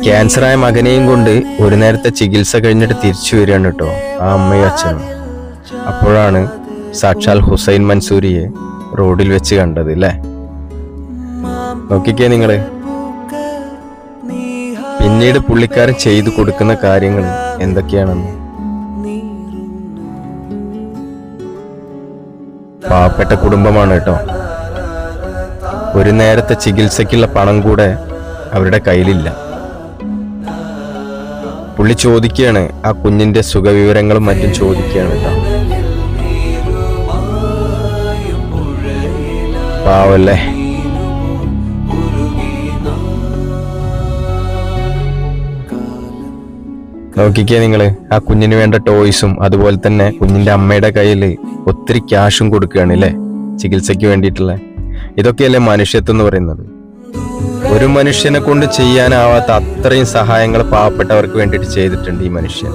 ക്യാൻസറായ മകനെയും കൊണ്ട് ഒരു നേരത്തെ ചികിത്സ കഴിഞ്ഞിട്ട് തിരിച്ചു വരികയാണ് കേട്ടോ ആ അമ്മയും അച്ഛനും. അപ്പോഴാണ് സാക്ഷാൽ ഹുസൈൻ മൻസൂരിയെ റോഡിൽ വെച്ച് കണ്ടത് അല്ലേ. നോക്കിക്കേ നിങ്ങള്. പിന്നീട് പുള്ളിക്കാരൻ ചെയ്തു കൊടുക്കുന്ന കാര്യങ്ങൾ എന്തൊക്കെയാണെന്ന്. പാവപ്പെട്ട കുടുംബമാണ് കേട്ടോ. ഒരു നേരത്തെ ചികിത്സക്കുള്ള പണം കൂടെ അവരുടെ കയ്യിലില്ല. പുള്ളി ചോദിക്കുകയാണ്, ആ കുഞ്ഞിന്റെ സുഖവിവരങ്ങളും മറ്റും ചോദിക്കുകയാണ് കേട്ടോ. പാവല്ലേ. നോക്കിക്കേ നിങ്ങള്. ആ കുഞ്ഞിന് വേണ്ട ടോയ്സും അതുപോലെ തന്നെ കുഞ്ഞിന്റെ അമ്മയുടെ കയ്യിൽ ഒത്തിരി ക്യാഷും കൊടുക്കുകയാണ് അല്ലേ ചികിത്സയ്ക്ക് വേണ്ടിയിട്ടുള്ള. ഇതൊക്കെയല്ലേ മനുഷ്യത്വം എന്ന് പറയുന്നത്. ഒരു മനുഷ്യനെ കൊണ്ട് ചെയ്യാനാവാത്ത അത്രയും സഹായങ്ങൾ പാവപ്പെട്ടവർക്ക് വേണ്ടിയിട്ട് ചെയ്തിട്ടുണ്ട് ഈ മനുഷ്യൻ.